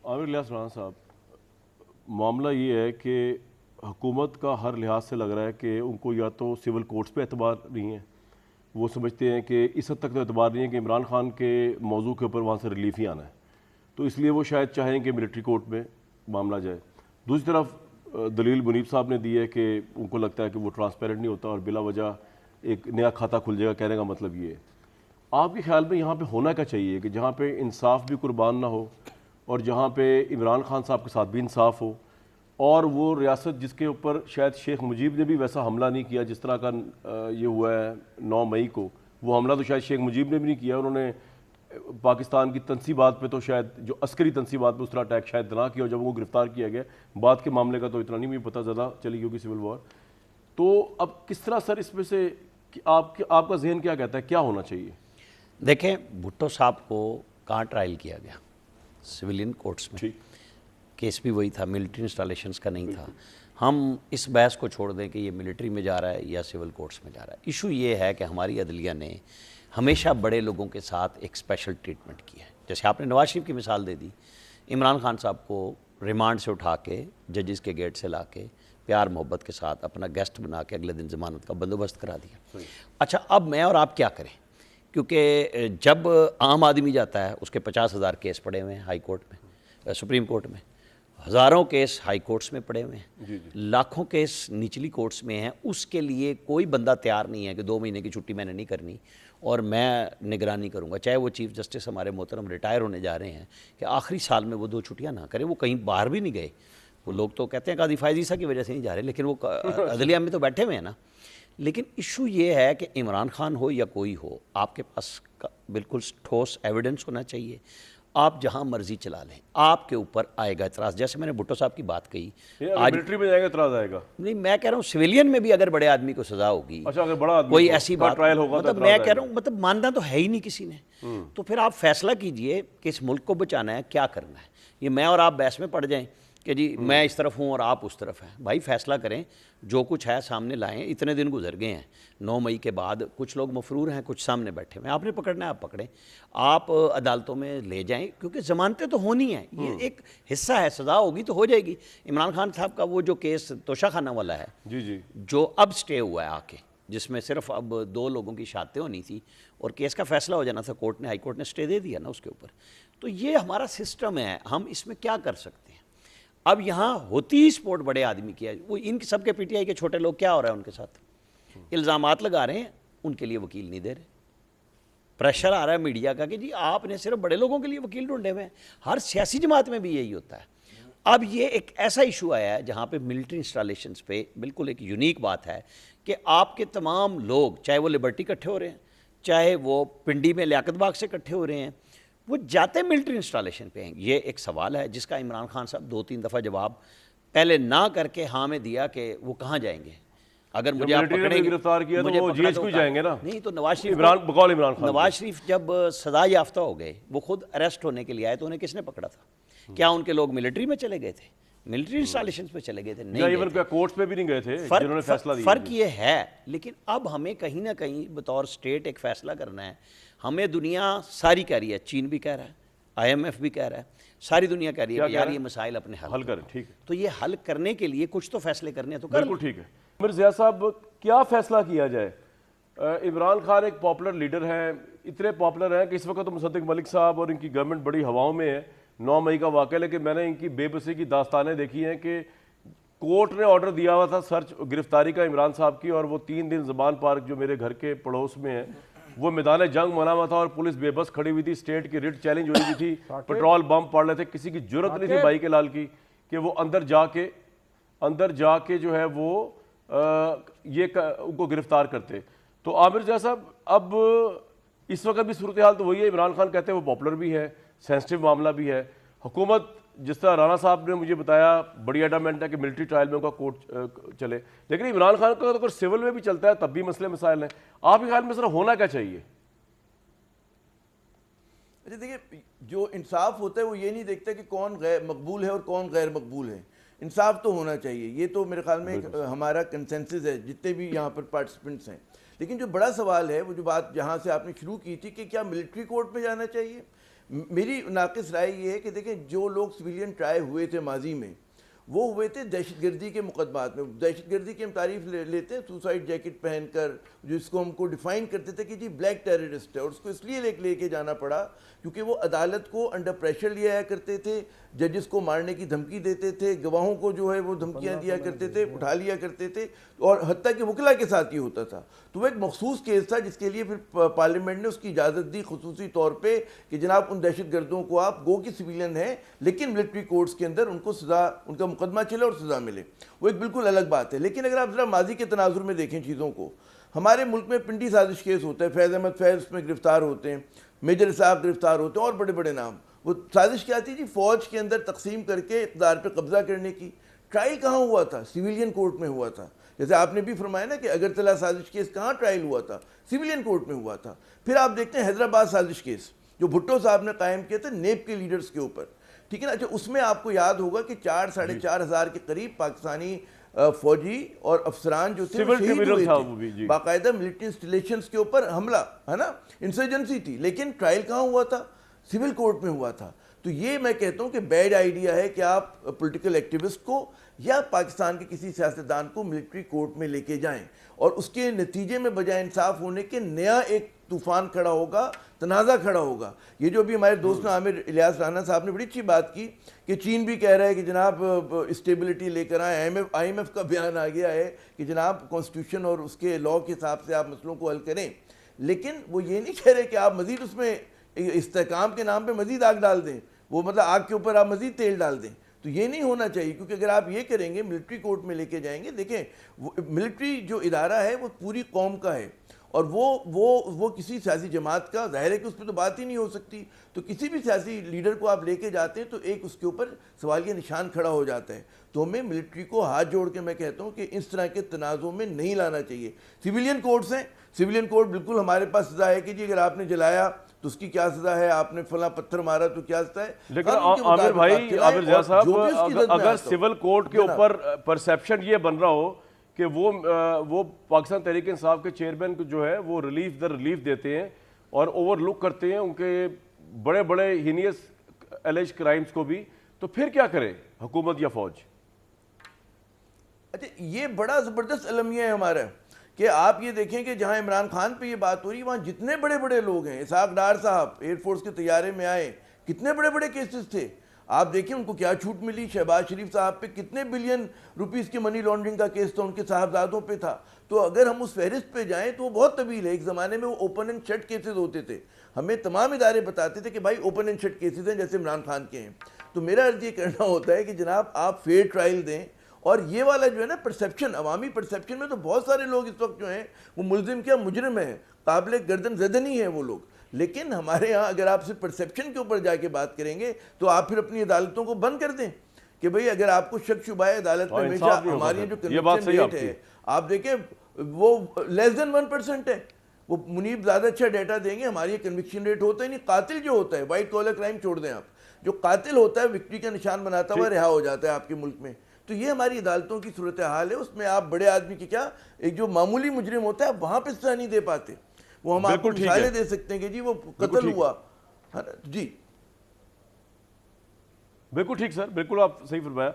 عامر الیاس رانا صاحب، معاملہ یہ ہے کہ حکومت کا ہر لحاظ سے لگ رہا ہے کہ ان کو یا تو سول کورٹس پہ اعتبار نہیں ہے، وہ سمجھتے ہیں کہ اس حد تک تو اعتبار نہیں ہے کہ عمران خان کے موضوع کے اوپر وہاں سے ریلیف ہی آنا ہے، تو اس لیے وہ شاید چاہیں کہ ملٹری کورٹ میں معاملہ جائے۔ دوسری طرف دلیل منیب صاحب نے دی ہے کہ ان کو لگتا ہے کہ وہ ٹرانسپیرنٹ نہیں ہوتا اور بلا وجہ ایک نیا کھاتہ کھل جائے گا، کہنے کا مطلب یہ ہے۔ آپ کے خیال میں یہاں پہ ہونا کیا چاہیے کہ جہاں پہ انصاف بھی قربان نہ ہو اور جہاں پہ عمران خان صاحب کے ساتھ بھی انصاف ہو، اور وہ ریاست جس کے اوپر شاید شیخ مجیب نے بھی ویسا حملہ نہیں کیا جس طرح کا یہ ہوا ہے 9 مئی کو، وہ حملہ تو شاید شیخ مجیب نے بھی نہیں کیا، انہوں نے پاکستان کی تنصیبات پہ تو شاید جو عسکری تنصیبات پہ اس طرح اٹیک شاید نہ کیا، جب وہ گرفتار کیا گیا بعد کے معاملے کا تو اتنا نہیں مجھے پتہ، زیادہ چلی ہوگی سول وار۔ تو اب کس طرح سر اس میں سے آپ کا ذہن کیا کہتا ہے کیا ہونا چاہیے؟ دیکھیں بھٹو صاحب کو کہاں ٹرائل کیا گیا؟ سویلین کورٹس میں، کیس بھی وہی تھا، ملٹری انسٹالیشنز کا نہیں تھا۔ ہم اس بحث کو چھوڑ دیں کہ یہ ملٹری میں جا رہا ہے یا سول کورٹس میں جا رہا ہے۔ ایشو یہ ہے کہ ہماری عدلیہ نے ہمیشہ بڑے لوگوں کے ساتھ ایک اسپیشل ٹریٹمنٹ کیا ہے، جیسے آپ نے نواز شریف کی مثال دے دی۔ عمران خان صاحب کو ریمانڈ سے اٹھا کے ججز کے گیٹ سے لا کے پیار محبت کے ساتھ اپنا گیسٹ بنا کے اگلے دن ضمانت کا بندوبست کرا دیا۔ اچھا اب میں اور آپ کیا کریں؟ کیونکہ جب عام آدمی جاتا ہے اس کے 50,000 کیس پڑے ہوئے ہیں ہائی کورٹ میں، سپریم کورٹ میں، ہزاروں کیس ہائی کورٹس میں پڑے ہوئے ہیں، لاکھوں کیس نچلی کورٹس میں ہیں، اس کے لیے کوئی بندہ تیار نہیں ہے کہ 2 مہینے کی چھٹی میں نے نہیں کرنی اور میں نگرانی کروں گا، چاہے وہ چیف جسٹس ہمارے محترم ریٹائر ہونے جا رہے ہیں، کہ آخری سال میں وہ 2 چھٹیاں نہ کریں۔ وہ کہیں باہر بھی نہیں گئے، وہ لوگ تو کہتے ہیں قاضی فائز عیسیٰ کی وجہ سے نہیں جا رہے، لیکن وہ عدلیہ میں تو بیٹھے ہوئے ہیں نا۔ لیکن ایشو یہ ہے کہ عمران خان ہو یا کوئی ہو، آپ کے پاس بالکل ٹھوس ایویڈنس ہونا چاہیے، آپ جہاں مرضی چلا لیں، آپ کے اوپر آئے گا اعتراض۔ جیسے میں نے بھٹو صاحب کی بات کہی، آج ملٹری میں جائے گا اعتراض آئے گا؟ نہیں، میں کہہ رہا ہوں سویلین میں بھی اگر بڑے آدمی کو سزا ہوگی، اچھا اگر بڑا آدمی کوئی ایسی بات، ٹرائل ہوگا، مطلب میں کہہ رہا ہوں مطلب ماننا تو ہے ہی نہیں کسی نے، تو پھر آپ فیصلہ کیجئے کہ اس ملک کو بچانا ہے، کیا کرنا ہے۔ یہ میں اور آپ بحث میں پڑ جائیں کہ جی میں اس طرف ہوں اور آپ اس طرف ہیں، بھائی فیصلہ کریں، جو کچھ ہے سامنے لائیں۔ اتنے دن گزر گئے ہیں 9 مئی کے بعد، کچھ لوگ مفرور ہیں، کچھ سامنے بیٹھے ہوئے ہیں، آپ نے پکڑنا ہے آپ پکڑیں، آپ عدالتوں میں لے جائیں، کیونکہ ضمانتیں تو ہونی ہیں، یہ ایک حصہ ہے، سزا ہوگی تو ہو جائے گی۔ عمران خان صاحب کا وہ جو کیس توشہ خانہ والا ہے، جو اب سٹے ہوا ہے آ کے، جس میں صرف اب 2 لوگوں کی شہادتیں ہونی تھی اور کیس کا فیصلہ ہو جانا تھا، کورٹ نے، ہائی کورٹ نے سٹے دے دیا نا اس کے اوپر۔ تو یہ ہمارا سسٹم ہے، ہم اس میں کیا کر سکتے ہیں؟ اب یہاں ہوتی ہی سپورٹ بڑے آدمی کی ہے، وہ ان سب کے پی ٹی آئی کے چھوٹے لوگ کیا ہو رہا ہے ان کے ساتھ؟ الزامات لگا رہے ہیں، ان کے لیے وکیل نہیں دے رہے، پریشر آ رہا ہے میڈیا کا کہ جی آپ نے صرف بڑے لوگوں کے لیے وکیل ڈھونڈے ہوئے ہیں۔ ہر سیاسی جماعت میں بھی یہی ہوتا ہے۔ اب یہ ایک ایسا ایشو آیا ہے جہاں پہ ملٹری انسٹالیشنز پہ بالکل ایک یونیک بات ہے کہ آپ کے تمام لوگ، چاہے وہ لبرٹی اکٹھے ہو رہے ہیں، چاہے وہ پنڈی میں لیاقت باغ سے اکٹھے ہو رہے ہیں، وہ جاتے ملٹری انسٹالیشن پہ ہیں۔ یہ ایک سوال ہے جس کا عمران خان صاحب 2-3 دفعہ جواب پہلے نہ کر کے ہاں میں دیا کہ وہ کہاں جائیں گے، اگر مجھے آپ پکڑیں گے، گرفتار کیا تو وہ جی ایچ کو جائیں گے نا۔ نہیں تو نواز شریف بقول عمران خان، نواز شریف جب سزا یافتہ ہو گئے، وہ خود اریسٹ ہونے کے لیے آئے تو انہیں کس نے پکڑا تھا؟ کیا ان کے لوگ ملٹری میں چلے گئے تھے؟ ملٹری انسٹالیشنز پہ چلے گئے تھے؟ نہیں، کورٹس پہ بھی نہیں گئے تھے جنہوں نے فیصلہ دیا۔ فرق یہ ہے، لیکن اب ہمیں کہیں نہ کہیں بطور سٹیٹ ایک فیصلہ کرنا ہے۔ ہمیں دنیا ساری کہہ رہی ہے، چین بھی کہہ رہا ہے، IMF بھی کہہ رہا ہے، ساری دنیا کہہ رہی ہے کہ یار یہ مسائل اپنے حل کریں، ٹھیک ہے، تو یہ حل کرنے کے لیے کچھ تو فیصلے کرنے ہیں تو کر لیں۔ بالکل ٹھیک ہے۔ مرزیا صاحب کیا فیصلہ کیا جائے؟ عمران خان ایک پاپولر لیڈر ہیں، اتنے پاپولر ہیں کہ اس وقت تو مصدق ملک صاحب اور ان کی گورنمنٹ بڑی ہواؤں میں ہے۔ 9 مئی کا واقعہ، لیکن میں نے ان کی بے بسی کی داستانیں دیکھی ہیں کہ کورٹ نے آرڈر دیا ہوا تھا سرچ گرفتاری کا عمران صاحب کی، اور وہ 3 دن زبان پارک جو میرے گھر کے پڑوس میں ہے وہ میدان جنگ بنا ہوا تھا اور پولیس بے بس کھڑی ہوئی تھی، اسٹیٹ کی ریٹ چیلنج ہوئی ہوئی تھی، پیٹرول بم پڑ رہے تھے، کسی کی جرت نہیں تھی بھائی کے لال کی کہ وہ اندر جا کے جو ہے وہ یہ ان کو گرفتار کرتے۔ تو عامر جا صاحب اب اس وقت بھی صورتحال تو وہی ہے، عمران خان کہتے ہیں وہ پاپولر بھی ہے، سینسٹیو معاملہ بھی ہے، حکومت جس طرح رانا صاحب نے مجھے بتایا بڑی ایڈامنٹ ہے کہ ملٹری ٹرائل میں ان کا کورٹ چلے، لیکن عمران خان کا اگر سول میں بھی چلتا ہے تب بھی مسئلے مسائل ہیں۔ آپ کے خیال میں سر ہونا کیا چاہیے؟ اچھا دیکھیے، جو انصاف ہوتا ہے وہ یہ نہیں دیکھتا کہ کون غیر مقبول ہے اور کون غیر مقبول ہے، انصاف تو ہونا چاہیے، یہ تو میرے خیال میں ہمارا کنسنسس ہے جتنے بھی یہاں پر پارٹیسپنٹس ہیں۔ لیکن جو بڑا سوال ہے، وہ جو بات جہاں سے آپ نے شروع کی تھی کہ کیا ملٹری کورٹ میں جانا چاہیے، میری ناقص رائے یہ ہے کہ دیکھیں جو لوگ سویلین ٹرائی ہوئے تھے ماضی میں وہ ہوئے تھے دہشت گردی کے مقدمات میں. دہشت گردی کی ہم تعریف لیتے ہیں سوسائڈ جیکٹ پہن کر, جس کو ہم کو ڈیفائن کرتے تھے کہ جی بلیک ٹیررسٹ ہے, اور اس کو اس لیے لے کے جانا پڑا کیونکہ وہ عدالت کو انڈر پریشر لیا کرتے تھے, ججز کو مارنے کی دھمکی دیتے تھے, گواہوں کو جو ہے وہ دھمکیاں دیا کرتے تھے, اٹھا لیا کرتے تھے, اور حتیٰ کہ وکلا کے ساتھ یہ ہوتا تھا. تو وہ ایک مخصوص کیس تھا جس کے لیے پھر پارلیمنٹ نے اس کی اجازت دی خصوصی طور پہ کہ جناب ان دہشت گردوں کو آپ گو کی سویلین ہیں لیکن ملٹری کورٹس کے اندر ان کو سزا, ان کا مقدمہ چلے اور سزا ملے, وہ ایک بالکل الگ بات ہے. لیکن اگر آپ ذرا ماضی کے تناظر میں دیکھیں چیزوں کو, ہمارے ملک میں پنڈی سازش کیس ہوتا ہے, فیض احمد فیض اس میں گرفتار ہوتے ہیں, میجر صاحب گرفتار ہوتے ہیں, اور بڑے بڑے نام. وہ سازش کیا تھی جی؟ فوج کے اندر تقسیم کر کے اقتدار پہ قبضہ کرنے کی. ٹرائل کہاں ہوا تھا؟ سویلین کورٹ میں ہوا تھا. جیسے آپ نے بھی فرمایا نا کہ اگرتلہ سازش کیس کہاں ٹرائل ہوا تھا؟ سویلین کورٹ میں ہوا تھا. پھر آپ دیکھتے ہیں حیدرآباد سازش کیس جو بھٹو صاحب نے قائم کیا تھا نیب کے لیڈرز کے اوپر, ٹھیک ہے نا. اچھا, اس میں آپ کو یاد ہوگا کہ 4-4.5 ہزار کے قریب پاکستانی فوجی اور افسران جو تھے وہ شہید ہوئے تھے. باقاعدہ ملٹری انسٹالیشنز کے اوپر حملہ ہے نا, انسرجنسی تھی. لیکن ٹرائل کہاں ہوا تھا؟ سول کورٹ میں ہوا تھا. تو یہ میں کہتا ہوں کہ بیڈ آئیڈیا ہے کہ آپ پولیٹیکل ایکٹیوسٹ کو یا پاکستان کے کسی سیاستدان کو ملٹری کورٹ میں لے کے جائیں, اور اس کے نتیجے میں بجائے انصاف ہونے کے نیا ایک طوفان کھڑا ہوگا, تنازع کھڑا ہوگا. یہ جو بھی ہمارے دوست عامر الیاس رانا صاحب نے بڑی اچھی بات کی کہ چین بھی کہہ رہا ہے کہ جناب اسٹیبلٹی لے کر آئیں. آئی ایم ایف کا بیان آ گیا ہے کہ جناب کانسٹیٹیوشن اور اس کے لاء کے حساب سے آپ مسئلوں کو حل کریں. لیکن وہ یہ نہیں کہہ رہے کہ آپ مزید اس میں استحکام کے نام پہ مزید آگ ڈال دیں, وہ مطلب آگ کے اوپر آپ مزید تیل ڈال دیں. تو یہ نہیں ہونا چاہیے, کیونکہ اگر آپ یہ کریں گے ملٹری کورٹ میں لے کے جائیں گے. دیکھیں ملٹری جو ادارہ ہے وہ پوری قوم کا ہے, اور وہ کسی سیاسی جماعت کا, ظاہر ہے کہ اس پہ تو بات ہی نہیں ہو سکتی. تو کسی بھی سیاسی لیڈر کو آپ لے کے جاتے ہیں تو ایک اس کے اوپر سوالیہ نشان کھڑا ہو جاتا ہے. تو ہمیں ملٹری کو ہاتھ جوڑ کے میں کہتا ہوں کہ اس طرح کے تنازعوں میں نہیں لانا چاہیے. سویلین کورٹس ہیں, سویلین کورٹ بالکل ہمارے پاس سزا ہے کہ جی اگر آپ نے جلایا تو اس کی کیا سزا ہے, آپ نے فلاں پتھر مارا تو کیا سزا ہے. لیکن عامر بھائی, عامر ضیاء صاحب, اگر سول کورٹ کے اوپر پرسیپشن یہ بن رہا ہو کہ وہ پاکستان تحریک انصاف کے چیئرمین کو جو ہے وہ ریلیف دیتے ہیں اور اوور لک کرتے ہیں ان کے بڑے بڑے ہینیس ایلیج کرائمز کو بھی, تو پھر کیا کرے حکومت یا فوج؟ اچھا, یہ بڑا زبردست المیہ ہے ہمارا کہ آپ یہ دیکھیں کہ جہاں عمران خان پہ یہ بات ہو رہی ہے وہاں جتنے بڑے بڑے لوگ ہیں, اسحاق ڈار صاحب ایئر فورس کے طیارے میں آئے, کتنے بڑے بڑے کیسز تھے. آپ دیکھیں ان کو کیا چھوٹ ملی. شہباز شریف صاحب پہ کتنے بلین روپیز کی منی لانڈرنگ کا کیس تھا, ان کے صاحبزادوں پہ تھا. تو اگر ہم اس فہرست پہ جائیں تو وہ بہت طویل ہے. ایک زمانے میں وہ اوپن اینڈ شٹ کیسز ہوتے تھے, ہمیں تمام ادارے بتاتے تھے کہ بھائی اوپن اینڈ شٹ کیسز ہیں جیسے عمران خان کے ہیں. تو میرا عرض یہ کرنا ہوتا ہے کہ جناب آپ فیئر ٹرائل دیں. اور یہ والا جو ہے نا پرسیپشن, عوامی پرسیپشن میں تو بہت سارے لوگ اس وقت جو ہیں وہ ملزم کیا مجرم ہیں, قابل گردن زدنی ہیں وہ لوگ. لیکن ہمارے ہاں اگر آپ صرف پرسیپشن کے اوپر جا کے بات کریں گے تو آپ پھر اپنی عدالتوں کو بند کر دیں کہ بھئی اگر آپ کو شک شبہ ہے عدالت میں ہمیشہ ہماری جو کنوکشن ریٹ ہے آپ دیکھیں وہ لیس دین 1% ہے. وہ منیب زیادہ اچھا ڈیٹا دیں گے, ہماری کنوکشن ریٹ ہوتا ہے نہیں. قاتل جو ہوتا ہے, وائٹ کالر کرائم چھوڑ دیں آپ, جو قاتل ہوتا ہے وکٹری کا نشان بناتا ہوا رہا ہو جاتا ہے آپ کے ملک میں. تو یہ ہماری عدالتوں کی صورتحال ہے. اس میں آپ بڑے آدمی کی کیا, ایک جو معمولی مجرم ہوتا ہے وہاں پہ سزا نہیں دے پاتے. وہ ہم آپ کو مثالیں دے سکتے ہیں کہ جی وہ قتل ہوا. جی بالکل ٹھیک سر, بالکل آپ صحیح فرمایا.